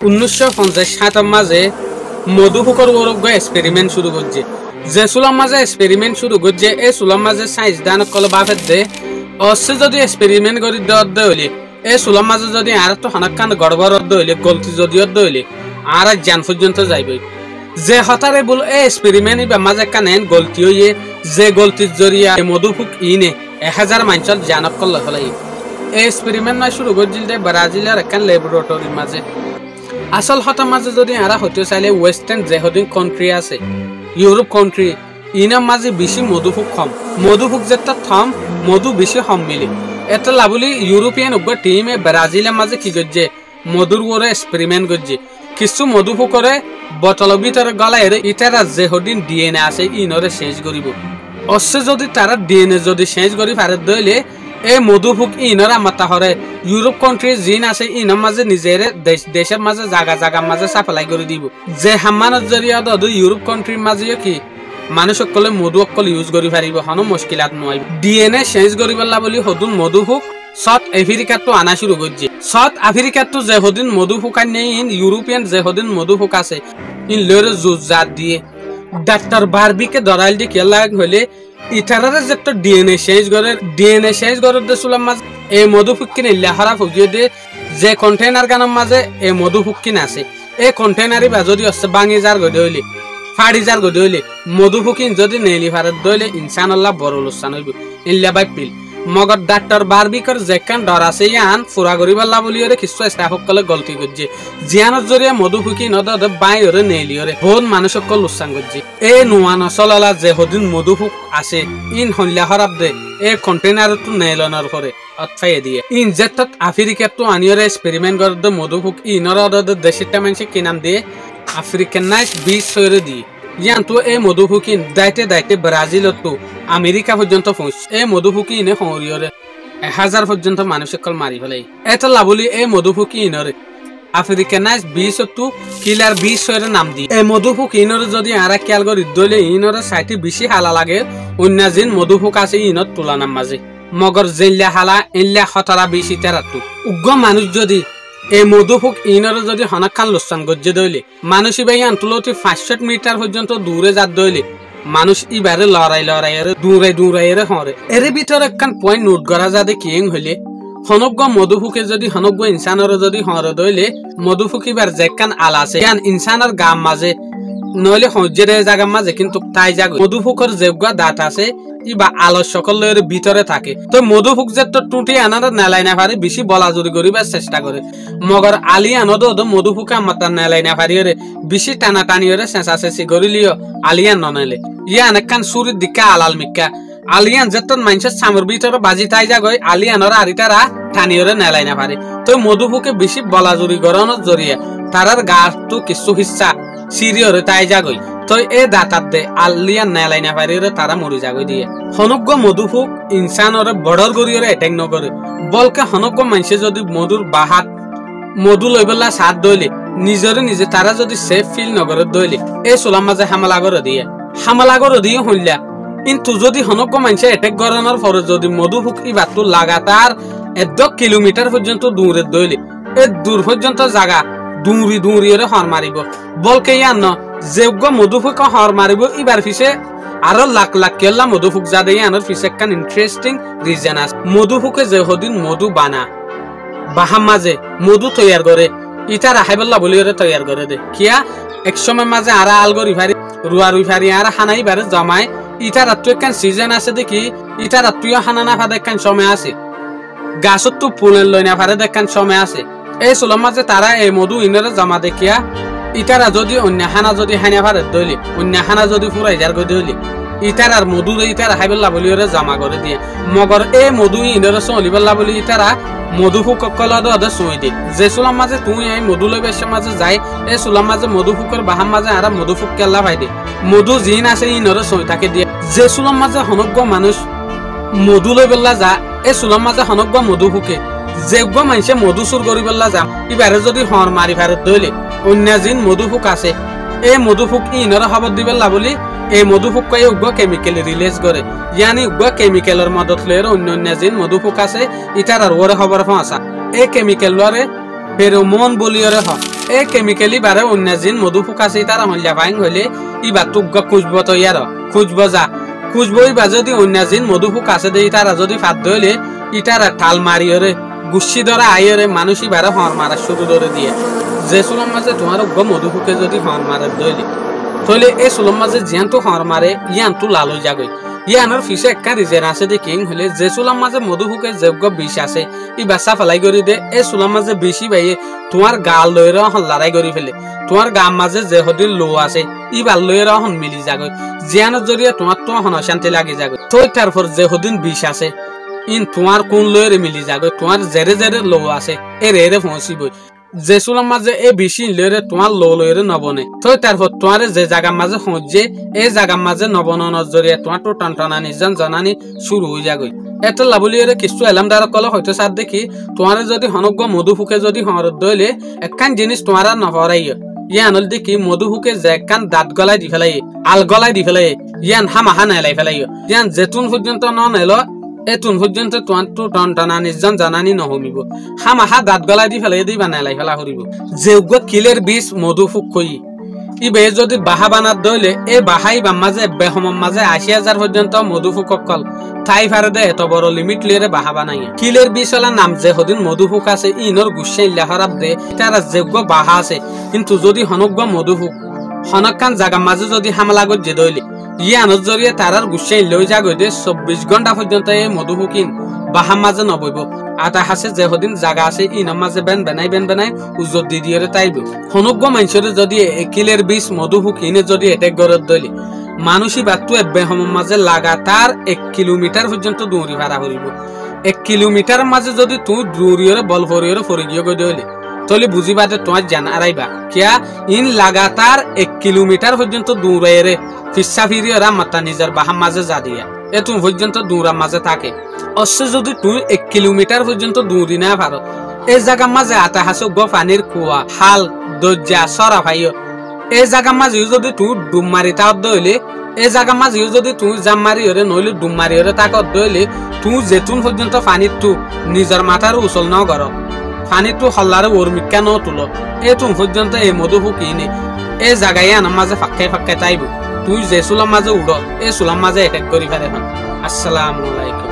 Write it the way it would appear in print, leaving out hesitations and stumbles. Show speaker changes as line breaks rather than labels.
1957 মাঝে মধুপুকর ওরগ্য এক্সপেরিমেন্ট শুরু করছে যে সুলাম মাঝে এক্সপেরিমেন্ট শুরু করছে এই সুলাম মাঝে সাইন্স দান কল বাফের দে অসে যদি এক্সপেরিমেন্ট করি দদ হইলে এই সুলাম মাঝে যদি আর তো হানাকান গড়বড় হইলে গলতি যদি হইলে আর জান পর্যন্ত যাইবে যে হতারে বল এই এক্সপেরিমেন্ট বা মাঝে কানেন গলতি হইয়ে যে গলতির জরিয়া মধুপুক ইনে 1000 মানুষের জানক কল হলাই এই এক্সপেরিমেন্ট না শুরু করছিল ব্রাজিলের একখান ল্যাবরেটরির মাঝে আসল হতা মাঝে যদি আরা হতে চাইলে ওয়েস্টার্ন যেহদিন কান্ট্রি আছে ইউরোপ কান্ট্রি ইনার মাঝে বেশি মধুপুক কম মধুপুক যেটা থম মধু বেশি কম মিলে এটা লাভলি ইউরোপিয়ান উগ্র টিমে ব্রাজিলের মাঝে কি করছে মধুর ওরে এক্সপেরিমেন্ট করছে কিছু মধুপুকরে বোতল ভিতরে গলায় ইটারা যেহদিন ডিএনএ আছে ইনরে শেষ করিব অবশ্যই যদি তারা ডিএনএ যদি শেষ করি পারে দইলে এই মধুপুক ইনরা মাতা হরে ইউরোপ কান্ট্রি জিন আছে ইনর মাঝে নিজের দেশের মাঝে জায়গা মাঝে সাপ্লাই করে দিব যে হামানের জরিয়া দদ ইউরোপ কান্ট্রির মাঝে কি মানুষ সকলে মধু অকল ইউজ করি পারিব হন মুশকিলাত নয় ডিএনএ চেঞ্জ করিবলা বলি হদুন মধুপুক সাউথ আফ্রিকাত তো আনা শুরু করছে সাউথ আফ্রিকাত তো যে হদিন মধুপুক আনে ইন ইউরোপিয়ান যে হদিন মধুপুক আছে ইন লরে জুজ জাত দিয়ে ডাক্তার বারবিকে ধরাইল দি কেলা হইলে ইটারারে যে তো ডিএনএ চেঞ্জ করে দেসুলাম মাঝে এই মধুপুক কিনে লেহারা ফুকিয়ে দিয়ে যে কন্টেনার গানের মাঝে এই মধুপুক কিনে আছে এই কন্টেনারি বা যদি হচ্ছে বাঙি যার গদে হইলে ফাড়ি যার গদে হইলে মধুপুকিন যদি নেলি ভারত দইলে ইনশাআল্লাহ বড় লোকসান হইব ইল্লা বাই পিল মগর ডাক্তার বারবিকর যেখান ডর আছে ইয়ান ফুরা করিবাল্লা বলি ওরে কিছু স্টাফসকলে গলতি করছে জিয়ানোর জরিয়া মধুপুকি নদ বাই ওরে নেলি ওরে বহুত মানুষক লোকসান করছে এই নোয়া নচলালা যে হদিন মধুপুক আছে ইন হল্লা হরাব দে এই কন্টেনার তো নেলনের করে অতফাই দিয়ে ইন যেতত আফ্রিকাত তো আনিয়রে এক্সপেরিমেন্ট করে মধুপুক ইনর দেশিটা মানুষ কি নাম দিয়ে আফ্রিকানাইজ বীজ সৈরে দিয়ে ইয়ান তো এই মধুপুকিন দাইতে ব্রাজিলত তো আমেরিকা পর্যন্ত পৌঁছ এই মধুপুকি ইনে হরিয়রে 1000 পর্যন্ত মানুষের কল মারি ফেলাই এটা লাভলি এই মধুপুকি ইনরে আফ্রিকানাইজ বীজ তো কিলার বীজ সৈরে নাম দি এই মধুপুক ইনরে যদি আরা খেয়াল করি দইলে ইনরে সাইটি বেশি হালা লাগে অন্য জিন মধুপুক আছে ইনত তুলনার মাঝে মগর জেল্লা হালা ইল্লা খতরা বেশি তেরাতো উগ্র মানুষ যদি এই মধুপুক ইনরে যদি হনাকান লোকসান গজ্জে দইলে মানুষ ইবাই আন্তলতি 500 মিটার পর্যন্ত দূরে যাত দইলে মানুষ ইবারে লড়াই দূরাই হরে এর ভিতরে একখান পয়েন্ট নোট করা যাতে কিং হইলে হনজ্ঞ মধুপুকে যদি হনজ্ঞ ইনসানের যদি হরে দইলে মধুপুক ইবার যেখান আল আছে ইয়ান ইনসানের গাম মাঝে নইলে হজ্জের জায়গার মাঝে কিন্তু তাই জাগ মধুপুকের যেগুলা দাঁত আছে ইবা আলো সকলের ভিতরে থাকে তো মধুপুক যে তো টুটি আনার নেলাই না পারে বেশি বলাজুরি করিবার চেষ্টা করে মগর আলিয়ান মধুপুকে আমার নেলাই না পারি বেশি টানাটানি হরে চেঁচাচেঁচি করিলিও আলিয়ান ননেলে ইয়ান একখান সুরির দিকা আলাল মিক্কা আলিয়ান যেত মানুষের সামর ভিতরে বাজি তাই যাগই আলিয়ানর আরিতারা টানি হরে নেলাই না পারে তো মধুপুকে বেশি বলাজুরি করানোর জরিয়ে তারার গাছ তো কিছু হিস্সা সিরি হরে তাই যাগই তো এই দাঁতার দে আলিয়ান নেলাই না পারি তারা মরি যাগই দিয়ে হনজ্ঞ মধুপুক ইনসানরে বড়র গরিয়রে এটেক নকরে বলকে হনজ্ঞ মানুষে যদি মধুর বাহাত মধু লইবেলা সাথ দইলে নিজে তারা যদি সেফ ফিল নগরে দইলে এই চোলার মাঝে হামলা করে দিয়ে হইলা কিন্তু যদি হনজ্ঞ মানুষে এটেক করানোর পরে যদি মধুপুক ইবাতো লাগাতার 1 কিলোমিটার পর্যন্ত দূরে দইলে এই দূর পর্যন্ত জায়গা দূরি হর মারিব বলকে ইয়ান যেজ্ঞ মধুপুক হর মারিব ইবার পিছে আরো লাখ কেলা মধুপুক যাদে ইয়ানোর পিছে একখান ইন্টারেস্টিং রিজন আছে মধুপুকে যে হদিন মধু বানা বাহাম মাঝে মধু তৈয়ার করে ইটা রাখাইবল্লা বলি তৈয়ার করে দে কিয়া এক সময় মাঝে আরা আলগরি ফারি রুই ফারি আর হানাই বারে জমায় ইটা রাত্তু একখান সিজন আছে দেখি ইটা রাত্তুও হানা না ফাদে একখান সময় আছে গাছত তো ফুলের লই না ফারে একখান সময় আছে এই চোলার মাঝে তারা এই মধু ইনরে জমা দেখিয়া ইটারা যদি অন্য হানা যদি হাইনা ফারে দইলে অন্য হানা যদি ফুরাই যার গই দইলে ইটার আর মধু ইটার হাইবেল্লা বলি ওরে জমা করে দিয়ে মগর এই মধু ইনরে চলিবেল্লা বলি ইটারা মধুপুক কলদে চুই দিয়ে যে চোলার মাঝে তুই এই মধু লই বেশে মাঝে যাই এই চোলার মাঝে মধুপুকের বাহার মাঝে আর মধুপুক কেল্লা পাই দিয়ে মধু জিন আছে ইনরে চই থাকে দিয়ে যে চোলার মাঝে হনজ্ঞ মানুষ মধু লই বেল্লা যা এই চোলার মাঝে হনজ্ঞ মধুপুকে যেজ্ঞ মানুষে মধু চুর করি বেল্লা যা ইবারে যদি হর মারি ফারত দইলে অন্য জিন মধুপুক আছে এই মধুপুক ইনরে খবর দিবেল্লা বলি এই মধুপুক উগ্র কেমিক্যাল রিলিজ করে ইয়ানি উগ্র কেমিক্যালের মদত লয়ে অন্য জিন মধুপুক আছে ইটার আর ওরে খবর ফাঁসা এই কেমিক্যাল লরে ফেরোমন বলিয়রে হয় এই কেমিক্যালি বারে অন্য জিন মধু ফুকাছে তারা হইলা ফাইন হইলে ইবা তুগ্গ খুঁজব তো ইয়ার খুঁজব যা খুঁজব ইবা যদি অন্য জিন মধু ফুকাছে দেই তারা যদি ফাদ হইলে ইটারা ঠাল মারিয়রে গুচ্ছি ধরা আইরে মানুষ ইবারে হর মারা শুরু করে দিয়ে যে সুলম মাঝে তোমার উগ্র মধু ফুকে যদি হর মারে দইলে তাহলে এই সুলম মাঝে জিয়ানটো হর মারে ইয়ানটো লাল হয়ে যাগই ইয়ানোর ফিসে একটা রিজেন আছে দে কিং হলে যে সুলাম মাঝে মধু ফুকে যোগ্য বিষ আছে ই বাচ্চা ফেলাই করে দে এই সুলাম মাঝে বেশি বাইয়ে তোমার গাল লইরে হন লড়াই করে ফেলে তোমার গাম মাঝে যে হদির লো আছে ই বাল লইরে হন মিলি যাগই জিয়ানোর জরিয়ে তোমার তো হন অশান্তি লাগি যাগই তো তারপর যে হদিন বিষ আছে ইন তোমার কোন লইরে মিলি যাগই তোমার জেরে জেরে লো আছে এ রে পৌঁছিবই যে সুলাম মাঝে এই বেশি লইরে তোমার লো লইরে নবনে তো তারপর তোমার যে জায়গার মাঝে হচ্ছে এই জায়গার মাঝে নবননের জরিয়ে তোমার তো টনটনানি জানানি শুরু হয়ে যাগই এটা লাভলিয়রে কিছু এলাম দ্বারা কলে হয়তো সার দেখি তোমার যদি হনজ্ঞ মধু ফুকে যদি হরত দইলে একখান জিনিস তোমার নহরাই ইয়ান হল দেখি মধু ফুকে যে একখান দাঁত গলাই দি ফেলাই আল গলাই দি ফেলাই ইয়ান হামাহা নেলাই ফেলাই ইয়ান যেতুন পর্যন্ত ন নেল এতুন পর্যন্ত তোমার তো টনটনানি জানানি নহমিব হামাহা দাঁত গলাই দি ফেলাই দিবা নেলাই ফেলা হরিব যেউগ্য কিলের বিষ মধু ফুক কই ইবে যদি বাহা বানাত দইলে এই বাহাই বা মাঝে বেহমম মাঝে ৮০,০০০ পর্যন্ত মধু ফুককল তাই ফারে দে এত বড় লিমিট লিয়ে বাহা বানাই কিলের বিষলা নাম যে হদিন মধু ফুক আছে ইনর গুসাই লাহরাব দে তারা যোগ্য বাহা আছে কিন্তু যদি হনজ্ঞ মধু ফুক হনকান জাগা মাঝে যদি হামলা গজে দইলে ইয়ানোর জরিয়ে তারার গুসাই লই যাগই দে ২৪ ঘন্টা পর্যন্ত এই মধু ফুকিন বাহা মাঝে নবইব আটা হাসে যে হদিন জায়গা আছে ইনার মাঝে বেন বেনাই উজ্জত দি দিয়ে তাইব হনজ্ঞ মানুষের যদি কিলের বিষ মধু ফুকিনে যদি এটেক গরত দইলে মানুষই বাতু এবে হম মাঝে লাগাতার ১ কিলোমিটার পর্যন্ত দৌড়ি ভাড়া করিব ১ কিলোমিটার মাঝে যদি তুই দৌড়িয়ে বল ফরিয়ে ফরি গিয়ে গই দইলে তাহলে বুঝিবা যে তোমার জান আরাইবা কিয়া ইন লাগাতার ১ কিলোমিটার পর্যন্ত দৌড়াইরে ফিসা ফিরিয়ে মাতা নিজের বাহার মাঝে যা দিয়া এত পর্যন্ত দৌড়ার মাঝে থাকে অবশ্য যদি তুই ১ কিলোমিটার পর্যন্ত দৌড়ি না পারো এই জায়গার মাঝে আতা হাসো গ পানির কুয়া হাল দরজা সরা ভাইও এই জায়গার মাঝে যদি তুই ডুব মারি তাও দইলে এই জায়গার মাঝে যদি তুই জাম মারি হরে নইলে ডুব মারি হরে তাকত দইলে তুই যেতুন পর্যন্ত পানির তু নিজের মাথার উচল ন কর পানির তু হল্লারে ওরমিকা ন তুলো এতুন পর্যন্ত এই মধু ফুকিনে এই জায়গায় আনার মাঝে ফাক্কাই তাইব তুই যে সুলাম মাঝে উড় এই সুলাম মাঝে এটেক করি ফেলে আসসালামু আলাইকুম।